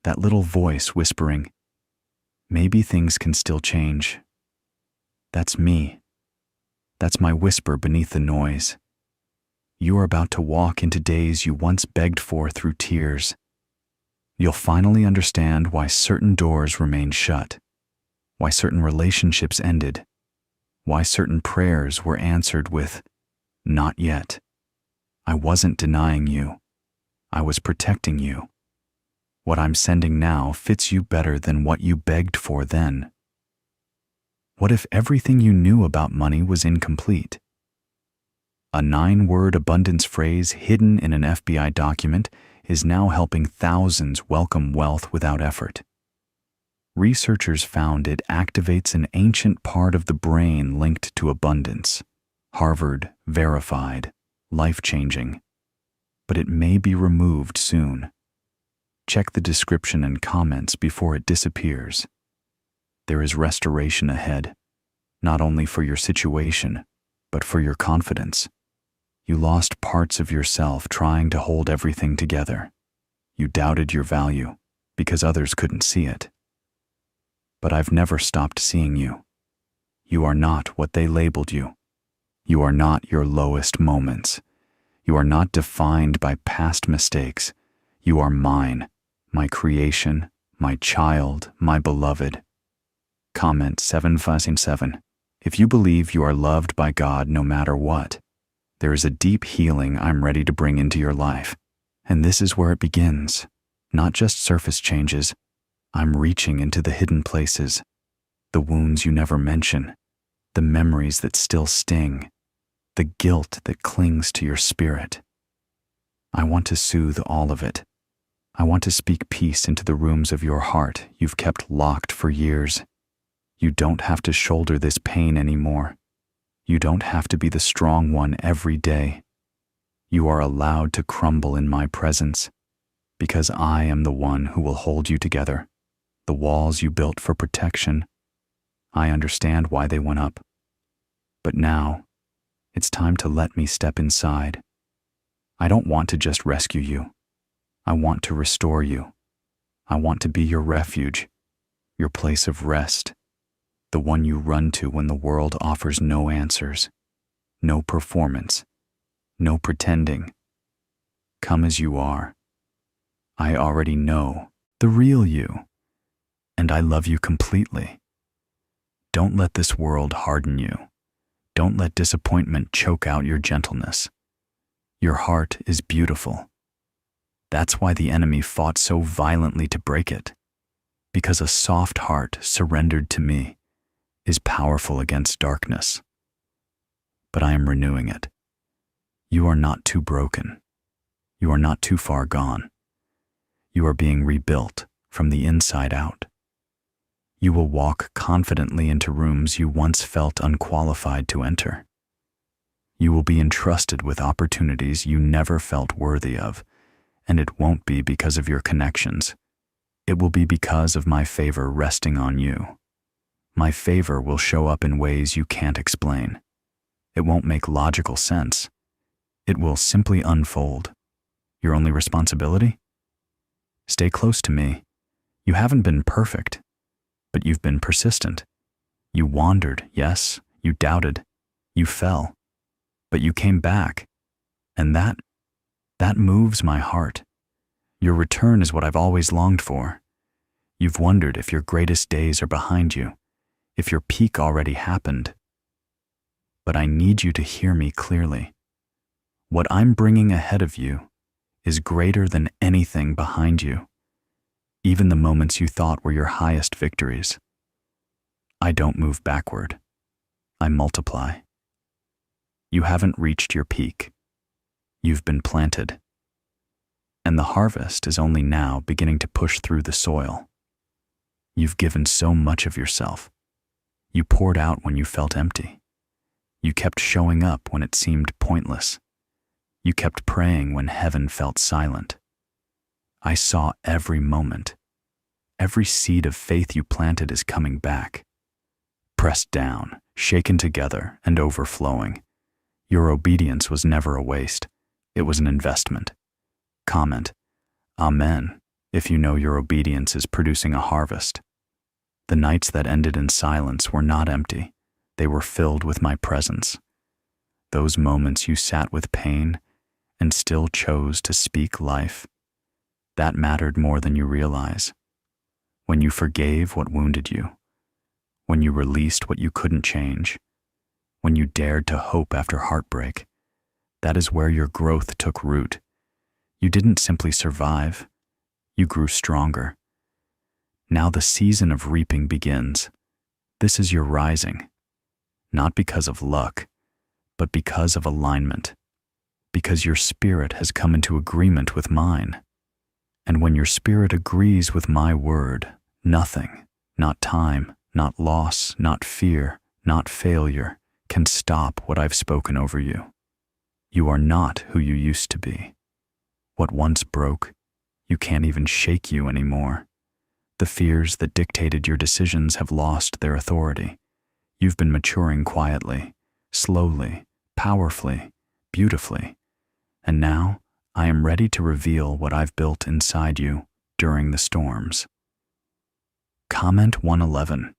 That little voice whispering, maybe things can still change. That's me. That's my whisper beneath the noise. You are about to walk into days you once begged for through tears. You'll finally understand why certain doors remained shut, why certain relationships ended, why certain prayers were answered with, "Not yet." I wasn't denying you. I was protecting you. What I'm sending now fits you better than what you begged for then. What if everything you knew about money was incomplete? A 9-word abundance phrase hidden in an FBI document is now helping thousands welcome wealth without effort. Researchers found it activates an ancient part of the brain linked to abundance. Harvard verified, life-changing. But it may be removed soon. Check the description and comments before it disappears. There is restoration ahead, not only for your situation, but for your confidence. You lost parts of yourself trying to hold everything together. You doubted your value because others couldn't see it. But I've never stopped seeing you. You are not what they labeled you. You are not your lowest moments. You are not defined by past mistakes. You are mine, my creation, my child, my beloved. Comment 757. If you believe you are loved by God no matter what, there is a deep healing I'm ready to bring into your life. And this is where it begins. Not just surface changes. I'm reaching into the hidden places, the wounds you never mention, the memories that still sting, the guilt that clings to your spirit. I want to soothe all of it. I want to speak peace into the rooms of your heart you've kept locked for years. You don't have to shoulder this pain anymore. You don't have to be the strong one every day. You are allowed to crumble in my presence, because I am the one who will hold you together. The walls you built for protection, I understand why they went up. But now, it's time to let me step inside. I don't want to just rescue you. I want to restore you. I want to be your refuge, your place of rest, the one you run to when the world offers no answers, no performance, no pretending. Come as you are. I already know the real you, and I love you completely. Don't let this world harden you. Don't let disappointment choke out your gentleness. Your heart is beautiful. That's why the enemy fought so violently to break it, because a soft heart surrendered to me is powerful against darkness. But I am renewing it. You are not too broken. You are not too far gone. You are being rebuilt from the inside out. You will walk confidently into rooms you once felt unqualified to enter. You will be entrusted with opportunities you never felt worthy of, and it won't be because of your connections. It will be because of my favor resting on you. My favor will show up in ways you can't explain. It won't make logical sense. It will simply unfold. Your only responsibility? Stay close to me. You haven't been perfect, but you've been persistent. You wandered, yes, you doubted, you fell, but you came back, and that moves my heart. Your return is what I've always longed for. You've wondered if your greatest days are behind you, if your peak already happened. But I need you to hear me clearly. What I'm bringing ahead of you is greater than anything behind you, even the moments you thought were your highest victories. I don't move backward. I multiply. You haven't reached your peak. You've been planted. And the harvest is only now beginning to push through the soil. You've given so much of yourself. You poured out when you felt empty. You kept showing up when it seemed pointless. You kept praying when heaven felt silent. I saw every moment. Every seed of faith you planted is coming back. Pressed down, shaken together, and overflowing. Your obedience was never a waste. It was an investment. Comment, Amen, if you know your obedience is producing a harvest. The nights that ended in silence were not empty. They were filled with my presence. Those moments you sat with pain and still chose to speak life, that mattered more than you realize. When you forgave what wounded you, when you released what you couldn't change, when you dared to hope after heartbreak, that is where your growth took root. You didn't simply survive, you grew stronger. Now the season of reaping begins. This is your rising, not because of luck, but because of alignment, because your spirit has come into agreement with mine. And when your spirit agrees with my word, nothing, not time, not loss, not fear, not failure, can stop what I've spoken over you. You are not who you used to be. What once broke, you can't even shake you anymore. The fears that dictated your decisions have lost their authority. You've been maturing quietly, slowly, powerfully, beautifully. And now I am ready to reveal what I've built inside you during the storms. Comment 111.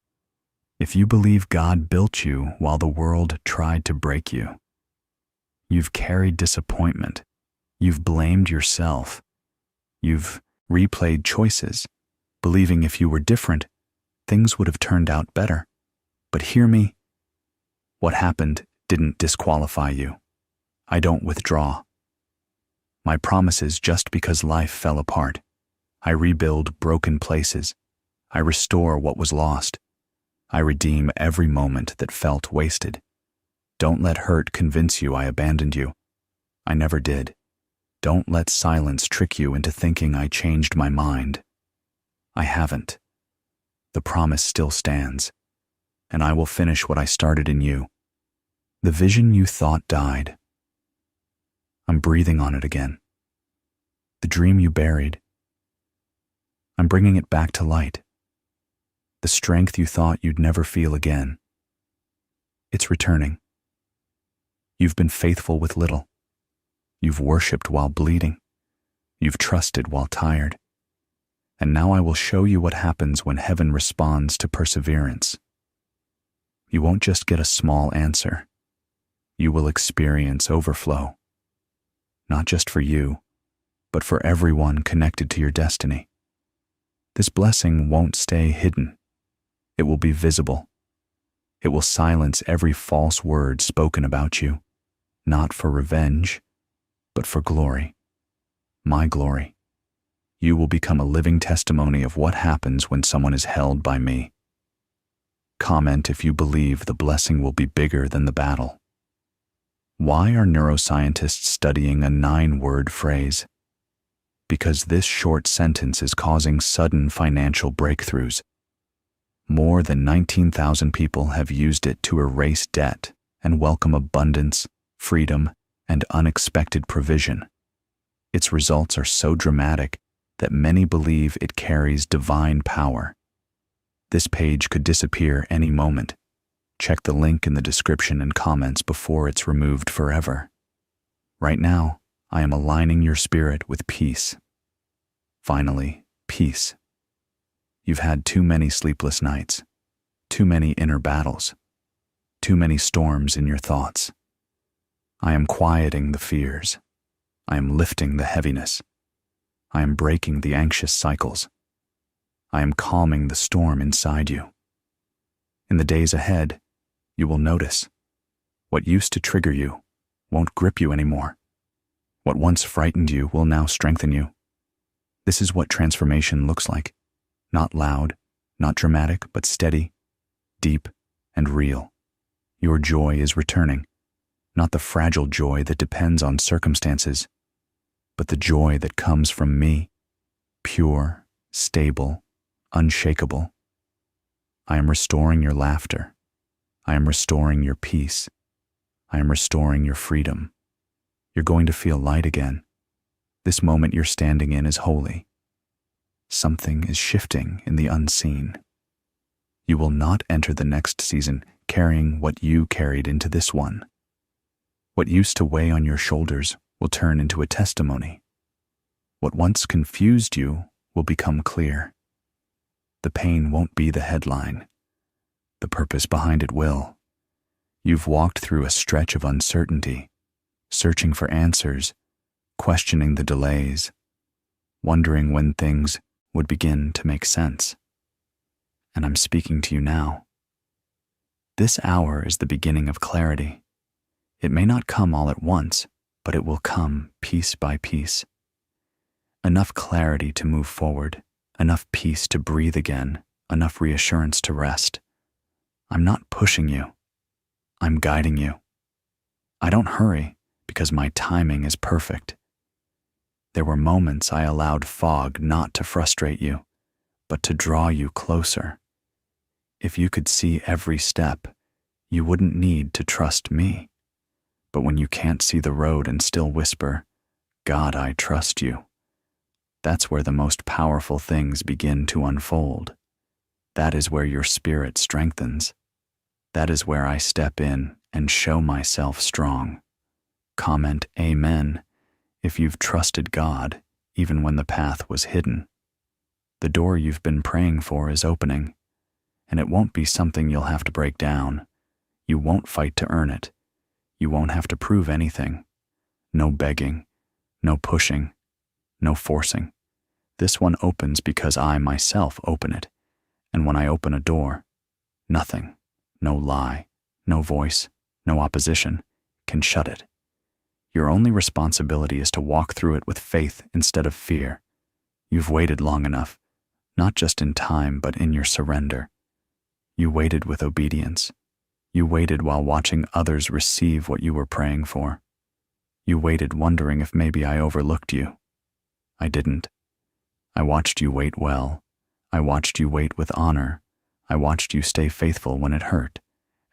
If you believe God built you while the world tried to break you, you've carried disappointment. You've blamed yourself. You've replayed choices, believing if you were different, things would have turned out better. But hear me, what happened didn't disqualify you. I don't withdraw. My promise is just because life fell apart, I rebuild broken places. I restore what was lost. I redeem every moment that felt wasted. Don't let hurt convince you I abandoned you. I never did. Don't let silence trick you into thinking I changed my mind. I haven't. The promise still stands, and I will finish what I started in you. The vision you thought died, I'm breathing on it again. The dream you buried, I'm bringing it back to light. The strength you thought you'd never feel again, it's returning. You've been faithful with little. You've worshipped while bleeding. You've trusted while tired. And now I will show you what happens when heaven responds to perseverance. You won't just get a small answer. You will experience overflow. Not just for you, but for everyone connected to your destiny. This blessing won't stay hidden. It will be visible. It will silence every false word spoken about you, not for revenge, but for glory. My glory. You will become a living testimony of what happens when someone is held by me. Comment if you believe the blessing will be bigger than the battle. Why are neuroscientists studying a 9-word phrase? Because this short sentence is causing sudden financial breakthroughs. More than 19,000 people have used it to erase debt and welcome abundance, freedom, and unexpected provision. Its results are so dramatic that many believe it carries divine power. This page could disappear any moment. Check the link in the description and comments before it's removed forever. Right now, I am aligning your spirit with peace. Finally, peace. You've had too many sleepless nights, too many inner battles, too many storms in your thoughts. I am quieting the fears. I am lifting the heaviness. I am breaking the anxious cycles. I am calming the storm inside you. In the days ahead, you will notice what used to trigger you won't grip you anymore. What once frightened you will now strengthen you. This is what transformation looks like. Not loud, not dramatic, but steady, deep, and real. Your joy is returning, not the fragile joy that depends on circumstances, but the joy that comes from me, pure, stable, unshakable. I am restoring your laughter. I am restoring your peace. I am restoring your freedom. You're going to feel light again. This moment you're standing in is holy. Something is shifting in the unseen. You will not enter the next season carrying what you carried into this one. What used to weigh on your shoulders will turn into a testimony. What once confused you will become clear. The pain won't be the headline. The purpose behind it will. You've walked through a stretch of uncertainty, searching for answers, questioning the delays, wondering when things would begin to make sense. And I'm speaking to you now. This hour is the beginning of clarity. It may not come all at once, but it will come piece by piece. Enough clarity to move forward, enough peace to breathe again, enough reassurance to rest. I'm not pushing you. I'm guiding you. I don't hurry because my timing is perfect. There were moments I allowed fog not to frustrate you, but to draw you closer. If you could see every step, you wouldn't need to trust me. But when you can't see the road and still whisper, "God, I trust you," that's where the most powerful things begin to unfold. That is where your spirit strengthens. That is where I step in and show myself strong. Comment Amen if you've trusted God even when the path was hidden. The door you've been praying for is opening, and it won't be something you'll have to break down. You won't fight to earn it. You won't have to prove anything. No begging, no pushing, no forcing. This one opens because I myself open it. And when I open a door, nothing, no lie, no voice, no opposition can shut it. Your only responsibility is to walk through it with faith instead of fear. You've waited long enough, not just in time, but in your surrender. You waited with obedience. You waited while watching others receive what you were praying for. You waited wondering if maybe I overlooked you. I didn't. I watched you wait well. I watched you wait with honor. I watched you stay faithful when it hurt.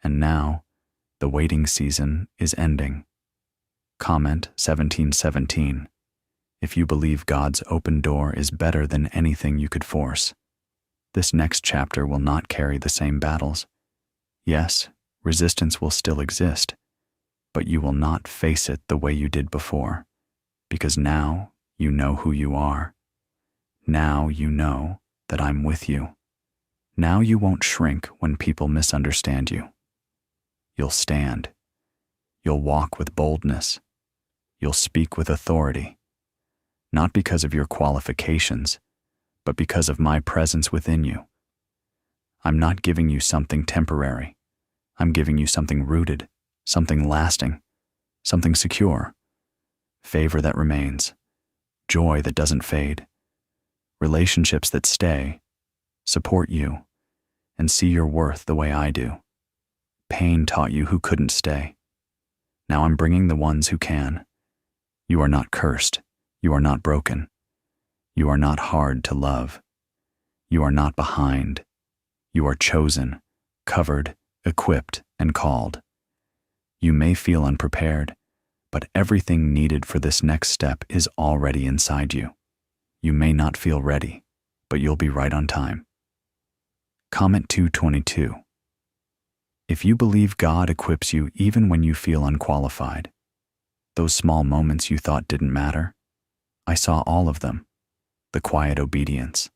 And now, the waiting season is ending. Comment 1717. If you believe God's open door is better than anything you could force, this next chapter will not carry the same battles. Yes, resistance will still exist, but you will not face it the way you did before, because now you know who you are. Now you know that I'm with you. Now you won't shrink when people misunderstand you. You'll stand. You'll walk with boldness. You'll speak with authority, not because of your qualifications, but because of my presence within you. I'm not giving you something temporary. I'm giving you something rooted, something lasting, something secure, favor that remains, joy that doesn't fade, relationships that stay, support you, and see your worth the way I do. Pain taught you who couldn't stay. Now I'm bringing the ones who can. You are not cursed. You are not broken. You are not hard to love. You are not behind. You are chosen, covered, equipped, and called. You may feel unprepared, but everything needed for this next step is already inside you. You may not feel ready, but you'll be right on time. Comment 222. If you believe God equips you even when you feel unqualified, those small moments you thought didn't matter, I saw all of them. The quiet obedience,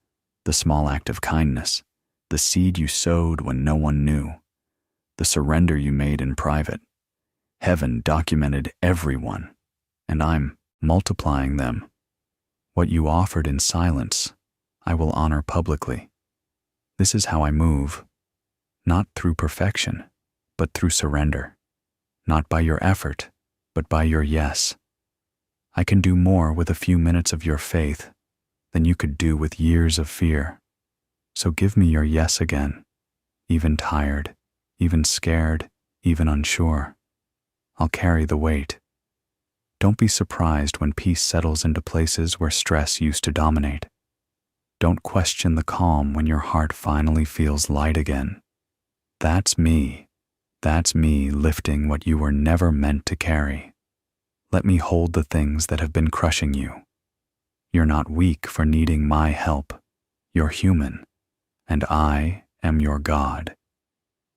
the small act of kindness, the seed you sowed when no one knew, the surrender you made in private. Heaven documented every one, and I'm multiplying them. What you offered in silence, I will honor publicly. This is how I move, not through perfection, but through surrender, not by your effort, but by your yes. I can do more with a few minutes of your faith than you could do with years of fear. So give me your yes again, even tired, even scared, even unsure. I'll carry the weight. Don't be surprised when peace settles into places where stress used to dominate. Don't question the calm when your heart finally feels light again. That's me. That's me lifting what you were never meant to carry. Let me hold the things that have been crushing you. You're not weak for needing my help. You're human, and I am your God.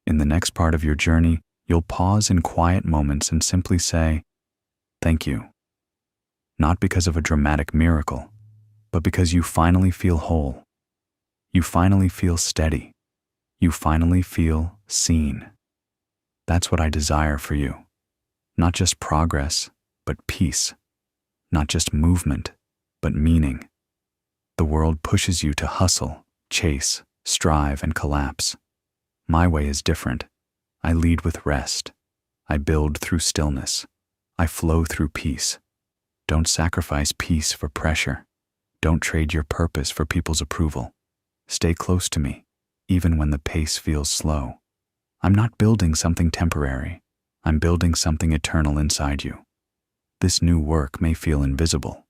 In the next part of your journey, you'll pause in quiet moments and simply say, "Thank you." Not because of a dramatic miracle, but because you finally feel whole. You finally feel steady. You finally feel seen. That's what I desire for you. Not just progress, but peace. Not just movement, but meaning. The world pushes you to hustle, chase, strive, and collapse. My way is different. I lead with rest. I build through stillness. I flow through peace. Don't sacrifice peace for pressure. Don't trade your purpose for people's approval. Stay close to me, even when the pace feels slow. I'm not building something temporary. I'm building something eternal inside you. This new work may feel invisible,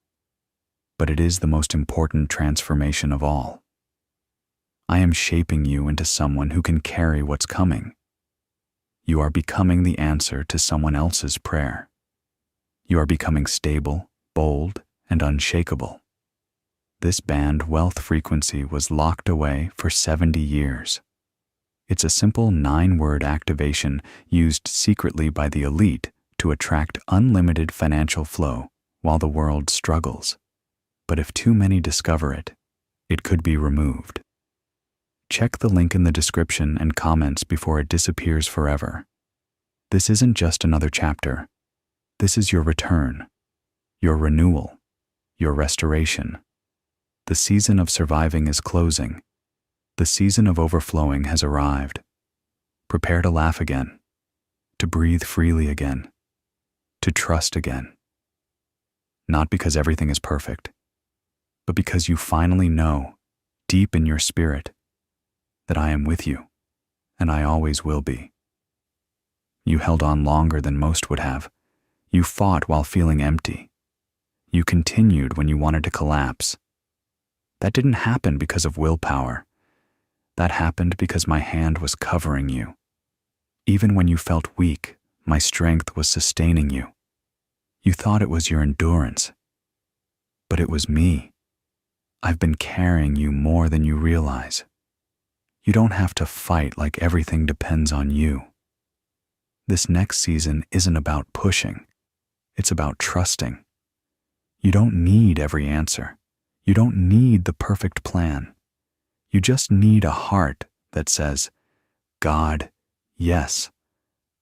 but it is the most important transformation of all. I am shaping you into someone who can carry what's coming. You are becoming the answer to someone else's prayer. You are becoming stable, bold, and unshakable. This band wealth frequency was locked away for 70 years. It's a simple 9-word activation used secretly by the elite to attract unlimited financial flow while the world struggles. But if too many discover it, it could be removed. Check the link in the description and comments before it disappears forever. This isn't just another chapter. This is your return, your renewal, your restoration. The season of surviving is closing. The season of overflowing has arrived. Prepare to laugh again, to breathe freely again, to trust again. Not because everything is perfect, but because you finally know, deep in your spirit, that I am with you, and I always will be. You held on longer than most would have. You fought while feeling empty. You continued when you wanted to collapse. That didn't happen because of willpower. That happened because my hand was covering you. Even when you felt weak, my strength was sustaining you. You thought it was your endurance, but it was me. I've been carrying you more than you realize. You don't have to fight like everything depends on you. This next season isn't about pushing. It's about trusting. You don't need every answer. You don't need the perfect plan. You just need a heart that says, "God, yes,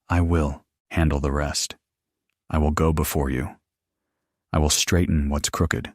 I will handle the rest. I will go before you. I will straighten what's crooked.